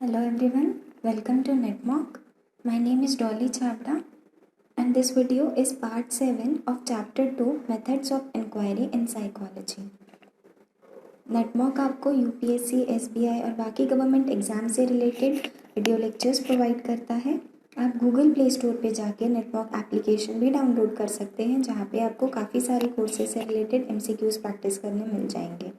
Hello everyone, welcome to NetMock. My name is Dolly Chavda and this video is part 7 of chapter 2 Methods of Inquiry in Psychology. NetMock आपको UPSC, SBI और बाकी government exam से related video lectures provide करता है। आप Google play store पे जाके नेटमॉक application भी डाउनलोड कर सकते हैं, जहाँ पे आपको काफ़ी सारे कोर्सेज से रिलेटेड MCQs प्रैक्टिस करने मिल जाएंगे।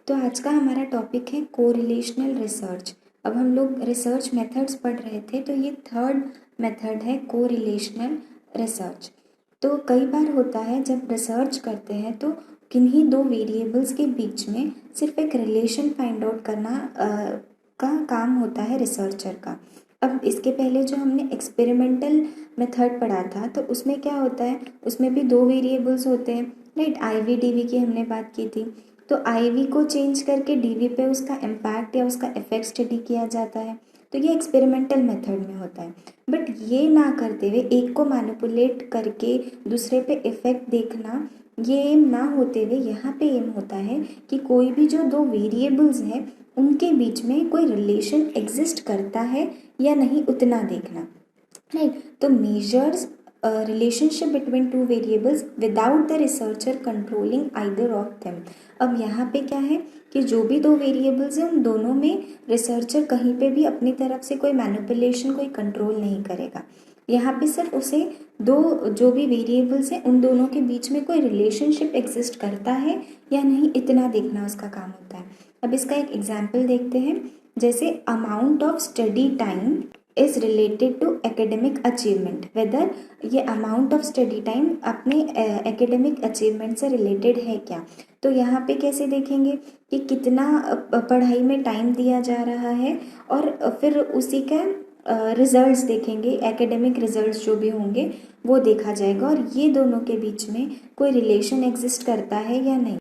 तो आज का हमारा टॉपिक है कोरिलेशनल रिसर्च। अब हम लोग रिसर्च मेथड्स पढ़ रहे थे, तो ये थर्ड मेथड है कोरिलेशनल रिसर्च। तो कई बार होता है जब रिसर्च करते हैं तो किन्हीं दो वेरिएबल्स के बीच में सिर्फ एक रिलेशन फाइंड आउट करना का काम होता है रिसर्चर का। अब इसके पहले जो हमने एक्सपेरिमेंटल मेथड पढ़ा था तो उसमें क्या होता है, उसमें भी दो वेरिएबल्स होते हैं, राइट। IV DV की हमने बात की थी। तो IV को चेंज करके DV पे उसका इम्पैक्ट या उसका इफेक्ट स्टडी किया जाता है। तो ये एक्सपेरिमेंटल मेथड में होता है। बट ये ना करते हुए एक को मैनिपुलेट करके दूसरे पे इफेक्ट देखना, ये एम ना होते हुए यहाँ पे एम होता है कि कोई भी जो दो वेरिएबल्स हैं उनके बीच में कोई रिलेशन एग्जिस्ट करता है या नहीं, उतना देखना, राइट। तो measures relationship between two variables without the researcher controlling either of them. अब यहाँ पे क्या है कि जो भी दो वेरिएबल्स हैं उन दोनों में रिसर्चर कहीं पे भी अपनी तरफ से कोई मैनिपुलेशन, कोई कंट्रोल नहीं करेगा। यहाँ पे सिर्फ उसे दो जो भी वेरिएबल्स हैं उन दोनों के बीच में कोई रिलेशनशिप एग्जिस्ट करता है या नहीं, इतना देखना उसका काम होता है। अब इसका एक एग्जाम्पल देखते हैं, जैसे amount of study time is related to academic achievement, whether ये अमाउंट ऑफ स्टडी टाइम अपने एकेडमिक अचीवमेंट से रिलेटेड है क्या। तो यहाँ पे कैसे देखेंगे कि कितना पढ़ाई में टाइम दिया जा रहा है और फिर उसी का रिजल्ट्स देखेंगे, एकेडमिक रिजल्ट्स जो भी होंगे वो देखा जाएगा और ये दोनों के बीच में कोई रिलेशन एग्जिस्ट करता है या नहीं।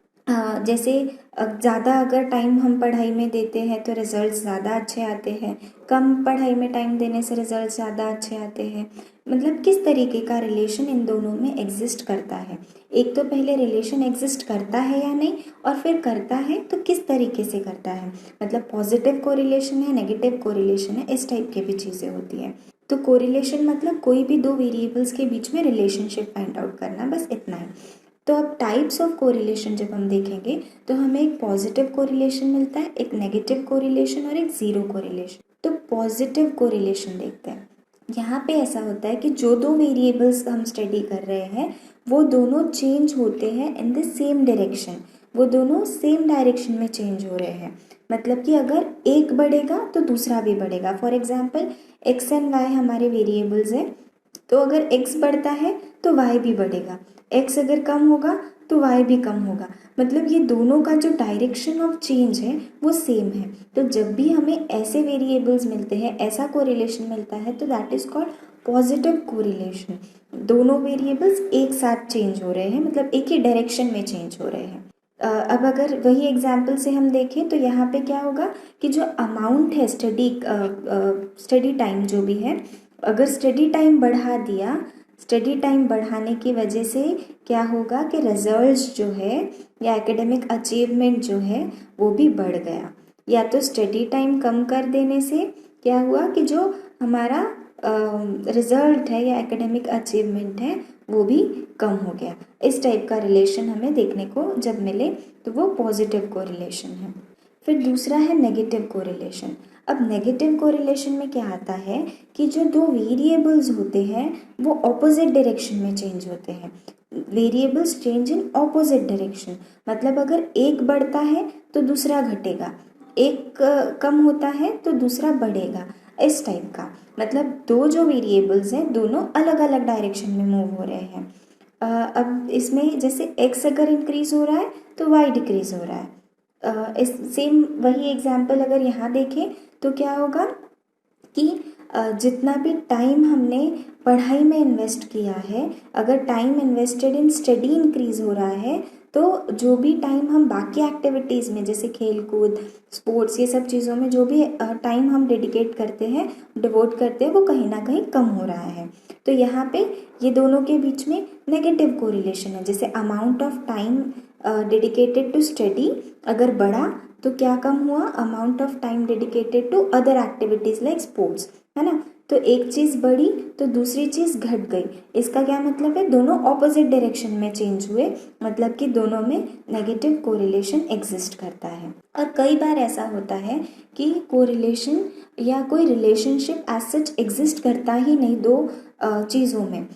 जैसे ज़्यादा अगर टाइम हम पढ़ाई में देते हैं तो रिजल्ट्स ज़्यादा अच्छे आते हैं, कम पढ़ाई में टाइम देने से रिजल्ट्स ज़्यादा अच्छे आते हैं। मतलब किस तरीके का रिलेशन इन दोनों में एग्जिस्ट करता है। एक तो पहले रिलेशन एग्जिस्ट करता है या नहीं, और फिर करता है तो किस तरीके से करता है, मतलब पॉजिटिव कोरिलेशन है, नेगेटिव कोरिलेशन है, इस टाइप की भी चीज़ें होती हैं। तो कोरिलेशन मतलब कोई भी दो वेरिएबल्स के बीच में रिलेशनशिप फाइंड आउट करना, बस इतना है। तो अब टाइप्स ऑफ कोरिलेशन जब हम देखेंगे तो हमें एक पॉजिटिव कोरिलेशन मिलता है, एक नेगेटिव कोरिलेशन और एक ज़ीरो कोरिलेशन। तो पॉजिटिव कोरिलेशन देखते हैं। यहाँ पे ऐसा होता है कि जो दो वेरिएबल्स हम स्टडी कर रहे हैं वो दोनों चेंज होते हैं इन द सेम डायरेक्शन, वो दोनों सेम डायरेक्शन में चेंज हो रहे हैं। मतलब कि अगर एक बढ़ेगा तो दूसरा भी बढ़ेगा। For example x and y हमारे वेरिएबल्स हैं, तो अगर x बढ़ता है तो y भी बढ़ेगा, x अगर कम होगा तो y भी कम होगा। मतलब ये दोनों का जो डायरेक्शन ऑफ चेंज है वो सेम है। तो जब भी हमें ऐसे वेरिएबल्स मिलते हैं, ऐसा कोरिलेशन मिलता है, तो that is called positive correlation. दोनों वेरिएबल्स एक साथ चेंज हो रहे हैं, मतलब एक ही डायरेक्शन में चेंज हो रहे हैं। अब अगर वही एग्जाम्पल से हम देखें तो यहाँ पे क्या होगा कि जो अमाउंट है स्टडी टाइम जो भी है, अगर स्टडी टाइम बढ़ा दिया, स्टडी टाइम बढ़ाने की वजह से क्या होगा कि रिजल्ट्स जो है या एकेडमिक अचीवमेंट जो है वो भी बढ़ गया। या तो स्टडी टाइम कम कर देने से क्या हुआ कि जो हमारा रिजल्ट है या एकेडमिक अचीवमेंट है वो भी कम हो गया। इस टाइप का रिलेशन हमें देखने को जब मिले तो वो पॉजिटिव कोरिलेशन है। फिर दूसरा है नेगेटिव कोरिलेशन। अब नेगेटिव कोरिलेशन में क्या आता है कि जो दो वेरिएबल्स होते हैं वो ऑपोजिट डायरेक्शन में चेंज होते हैं। Variables change in opposite direction, मतलब अगर एक बढ़ता है तो दूसरा घटेगा, एक कम होता है तो दूसरा बढ़ेगा, इस टाइप का। मतलब दो जो वेरिएबल्स हैं दोनों अलग अलग डायरेक्शन में मूव हो रहे हैं। अब इसमें जैसे x अगर इंक्रीज हो रहा है तो y डिक्रीज हो रहा है। इस सेम वही एग्जाम्पल अगर यहाँ देखें तो क्या होगा कि जितना भी टाइम हमने पढ़ाई में इन्वेस्ट किया है, अगर time invested in study increase हो रहा है तो जो भी टाइम हम बाकी एक्टिविटीज़ में जैसे खेल कूद, स्पोर्ट्स, ये सब चीज़ों में जो भी टाइम हम डेडिकेट करते हैं, डिवोट करते हैं, वो कहीं ना कहीं कम हो रहा है। तो यहाँ पे ये दोनों के बीच में नेगेटिव कोरिलेशन है। जैसे amount of time dedicated to study अगर बढ़ा तो क्या कम हुआ, amount of time dedicated to other activities like sports, है ना। तो एक चीज़ बढ़ी तो दूसरी चीज़ घट गई, इसका क्या मतलब है, दोनों ऑपोजिट डायरेक्शन में चेंज हुए, मतलब कि दोनों में नेगेटिव कोरिलेशन एग्जिस्ट करता है। और कई बार ऐसा होता है कि कोरिलेशन या कोई रिलेशनशिप एज सच एग्जिस्ट करता ही नहीं दो चीज़ों में।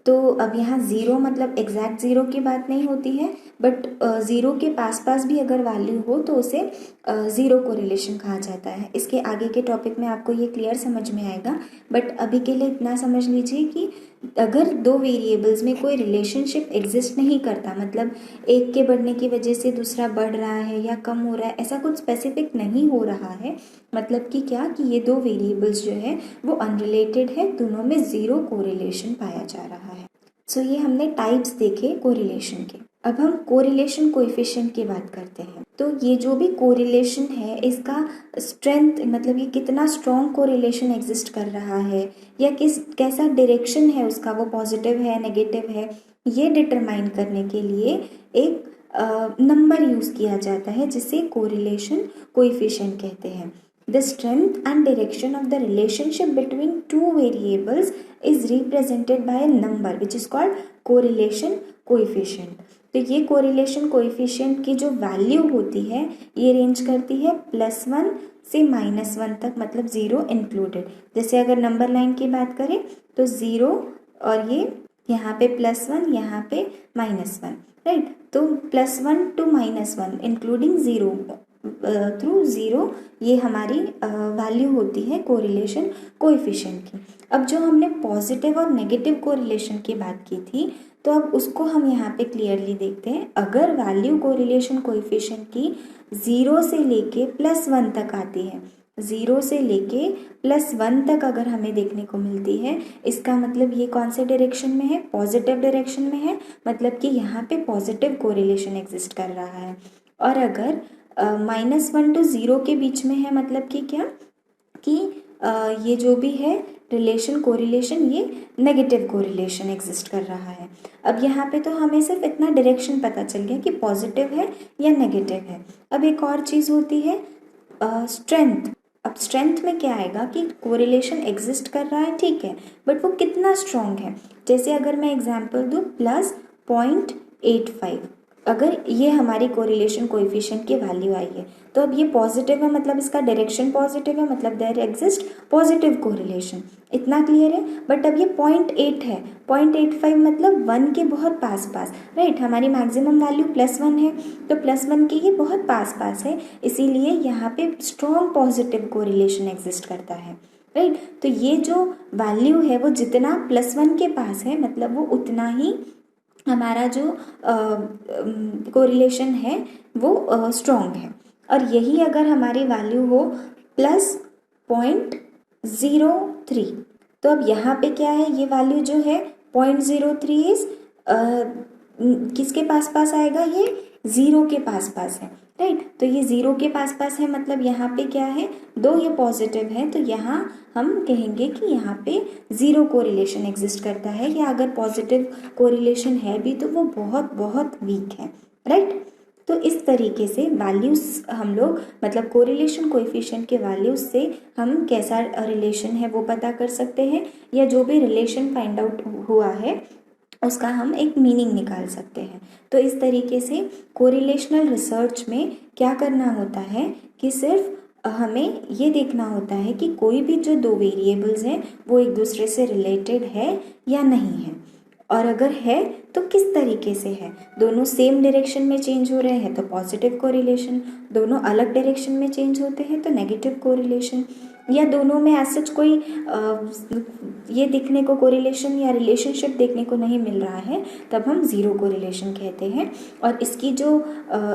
तो अब यहाँ ज़ीरो मतलब एग्जैक्ट ज़ीरो की बात नहीं होती है, बट ज़ीरो के पास पास भी अगर वैल्यू हो तो उसे ज़ीरो कोरिलेशन कहा जाता है। इसके आगे के टॉपिक में आपको ये क्लियर समझ में आएगा, बट अभी के लिए इतना समझ लीजिए कि अगर दो वेरिएबल्स में कोई रिलेशनशिप एग्जिस्ट नहीं करता, मतलब एक के बढ़ने की वजह से दूसरा बढ़ रहा है या कम हो रहा है, ऐसा कुछ स्पेसिफिक नहीं हो रहा है, मतलब कि क्या, कि ये दो वेरिएबल्स जो है वो अनरिलेटेड है, दोनों में ज़ीरो कोरिलेशन पाया जा रहा है। सो ये हमने टाइप्स देखे कोरिलेशन के। अब हम कोरिलेशन कोएफिशिएंट की बात करते हैं। तो ये जो भी कोरिलेशन है इसका स्ट्रेंथ, मतलब ये कितना स्ट्रॉन्ग कोरिलेशन एग्जिस्ट कर रहा है या कैसा डायरेक्शन है उसका, वो पॉजिटिव है नेगेटिव है, ये डिटरमाइन करने के लिए एक नंबर यूज़ किया जाता है जिसे कोरिलेशन कोएफिशिएंट कहते हैं। The strength and direction of the relationship between two variables is represented by a number which is called correlation coefficient. तो ये correlation coefficient की जो वैल्यू होती है ये रेंज करती है +1 से -1 तक, मतलब ज़ीरो इंक्लूडेड। जैसे अगर नंबर लाइन की बात करें तो ज़ीरो और ये यहाँ पे +1 यहाँ पे -1, राइट। तो +1 to -1 including zero through zero, ये हमारी वैल्यू होती है कोरिलेशन कोएफिशिएंट की। अब जो हमने पॉजिटिव और नेगेटिव कोरिलेशन की बात की थी, तो अब उसको हम यहाँ पे क्लियरली देखते हैं। अगर वैल्यू कोरिलेशन कोएफिशिएंट की 0 से लेके +1 तक आती है, 0 से लेके +1 तक अगर हमें देखने को मिलती है, इसका मतलब ये कौन से डायरेक्शन में है, पॉजिटिव डायरेक्शन में है, मतलब कि यहाँ पे पॉजिटिव कोरिलेशन एग्जिस्ट कर रहा है। और अगर -1 to 0 के बीच में है, मतलब कि क्या, कि ये जो भी है रिलेशन कोरिलेशन ये नेगेटिव कोरिलेशन एग्जिस्ट कर रहा है। अब यहाँ पे तो हमें सिर्फ इतना डायरेक्शन पता चल गया कि पॉजिटिव है या नेगेटिव है। अब एक और चीज़ होती है स्ट्रेंथ। अब स्ट्रेंथ में क्या आएगा कि कोरिलेशन एग्जिस्ट कर रहा है, ठीक है, बट वो कितना स्ट्रॉन्ग है। जैसे अगर मैं एग्जांपल दूँ +0.85, अगर ये हमारी कोरिलेशन कोएफिशिएंट की वैल्यू आई है, तो अब ये पॉजिटिव है, मतलब इसका डायरेक्शन पॉजिटिव है, मतलब देयर एग्जिस्ट पॉजिटिव कोरिलेशन, इतना क्लियर है। बट अब ये 0.8 है, 0.85 मतलब 1 के बहुत पास पास, राइट। हमारी मैक्सिमम वैल्यू +1 है, तो +1 के ये बहुत पास पास है, इसीलिए यहाँ पे स्ट्रॉन्ग पॉजिटिव कोरिलेशन एग्जिस्ट करता है, राइट। तो ये जो वैल्यू है वो जितना +1 के पास है, मतलब वो उतना ही हमारा जो कोरिलेशन है वो स्ट्रॉन्ग है। और यही अगर हमारी वैल्यू हो +0.03, तो अब यहाँ पे क्या है, ये वैल्यू जो है 0.03 इज किसके पास पास आएगा, ये 0 के पास पास है, राइट। तो ये 0 के पास पास है, मतलब यहाँ पे क्या है, दो ये पॉजिटिव है, तो यहाँ हम कहेंगे कि यहाँ पे ज़ीरो कोरिलेशन एग्जिस्ट करता है, या अगर पॉजिटिव कोरिलेशन है भी तो वो बहुत बहुत वीक है, राइट। तो इस तरीके से वैल्यूज़ हम लोग, मतलब कोरिलेशन कोएफिशिएंट के वैल्यूज़ से हम कैसा रिलेशन है वो पता कर सकते हैं, या जो भी रिलेशन फाइंड आउट हुआ है उसका हम एक मीनिंग निकाल सकते हैं। तो इस तरीके से कोरिलेशनल रिसर्च में क्या करना होता है कि सिर्फ हमें ये देखना होता है कि कोई भी जो दो वेरिएबल्स हैं वो एक दूसरे से रिलेटेड है या नहीं है, और अगर है तो किस तरीके से है। दोनों सेम डायरेक्शन में चेंज हो रहे हैं तो पॉजिटिव कोरिलेशन, दोनों अलग डायरेक्शन में चेंज होते हैं तो नेगेटिव कोरिलेशन, या दोनों में एज सच कोई ये दिखने को कोरिलेशन या रिलेशनशिप देखने को नहीं मिल रहा है, तब हम ज़ीरो कोरिलेशन कहते हैं। और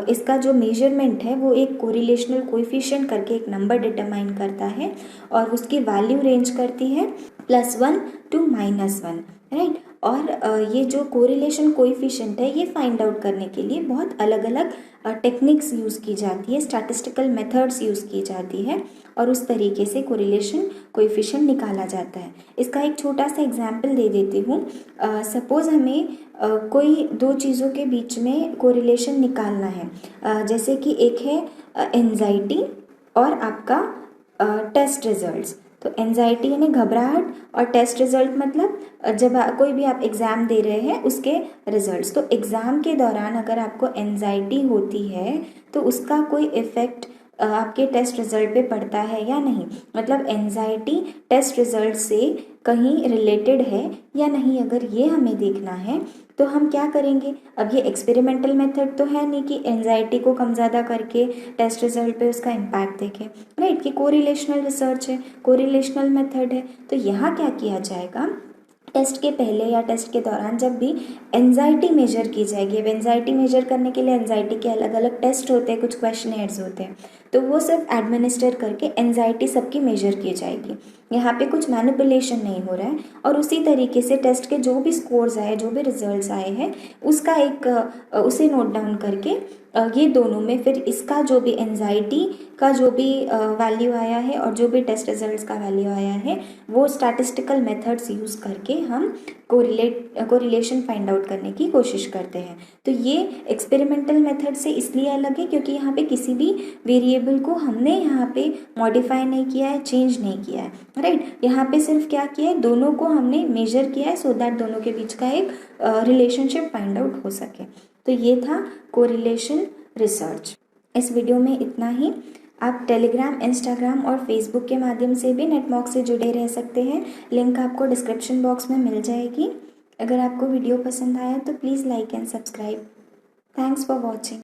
इसका जो मेजरमेंट है वो एक कोरिलेशनल कोएफिशिएंट करके एक नंबर डिटरमाइन करता है, और उसकी वैल्यू रेंज करती है +1 to -1, राइट। और ये जो कोरिलेशन कोएफिशिएंट है ये फाइंड आउट करने के लिए बहुत अलग अलग टेक्निक्स यूज़ की जाती है, स्टैटिस्टिकल मेथड्स यूज़ की जाती है और उस तरीके से कोरिलेशन कोएफिशिएंट निकाला जाता है। इसका एक छोटा सा एग्जांपल दे देती हूँ। सपोज़ हमें कोई दो चीज़ों के बीच में कोरिलेशन निकालना है, जैसे कि एक है एंजाइटी और आपका टेस्ट रिजल्ट्स। तो एंजाइटी यानी घबराहट और टेस्ट रिजल्ट मतलब जब कोई भी आप एग्ज़ाम दे रहे हैं उसके रिजल्ट्स। तो एग्ज़ाम के दौरान अगर आपको एंजाइटी होती है तो उसका कोई इफ़ेक्ट आपके टेस्ट रिजल्ट पे पड़ता है या नहीं, मतलब एंजाइटी टेस्ट रिजल्ट से कहीं रिलेटेड है या नहीं, अगर ये हमें देखना है तो हम क्या करेंगे। अब ये एक्सपेरिमेंटल मेथड तो है नहीं कि एंजाइटी को कम ज़्यादा करके टेस्ट रिजल्ट पे उसका इम्पैक्ट देखें, राइट, कि कोरिलेशनल रिसर्च है, कोरिलेशनल मेथड है। तो यहाँ क्या किया जाएगा, टेस्ट के पहले या टेस्ट के दौरान जब भी एंजाइटी मेजर की जाएगी, अब एंजाइटी मेजर करने के लिए एंजाइटी के अलग अलग टेस्ट होते हैं, कुछ क्वेश्चनेयर्स होते हैं, तो वो सिर्फ एडमिनिस्टर करके एंजाइटी सबकी मेजर की जाएगी। यहाँ पे कुछ मैनिपुलेशन नहीं हो रहा है। और उसी तरीके से टेस्ट के जो भी स्कोर्स आए, जो भी रिजल्ट्स आए हैं, उसका एक उसे नोट डाउन करके ये दोनों में फिर इसका जो भी एंजाइटी का जो भी वैल्यू आया है और जो भी टेस्ट रिजल्ट्स का वैल्यू आया है, वो स्टैटिस्टिकल मेथड्स यूज़ करके हम कोरिलेशन फाइंड आउट करने की कोशिश करते हैं। तो ये एक्सपेरिमेंटल मेथड से इसलिए अलग है क्योंकि यहाँ पे किसी भी वेरिएबल को हमने यहाँ पे मॉडिफाई नहीं किया है, चेंज नहीं किया है, राइट। यहाँ पे सिर्फ क्या किया है, दोनों को हमने मेजर किया है सो दैट दोनों के बीच का एक रिलेशनशिप फाइंड आउट हो सके। तो ये था कोरिलेशन रिसर्च। इस वीडियो में इतना ही। आप टेलीग्राम, इंस्टाग्राम और फेसबुक के माध्यम से भी नेटमॉक से जुड़े रह सकते हैं। लिंक आपको डिस्क्रिप्शन बॉक्स में मिल जाएगी। अगर आपको वीडियो पसंद आया तो please like and subscribe. Thanks for watching.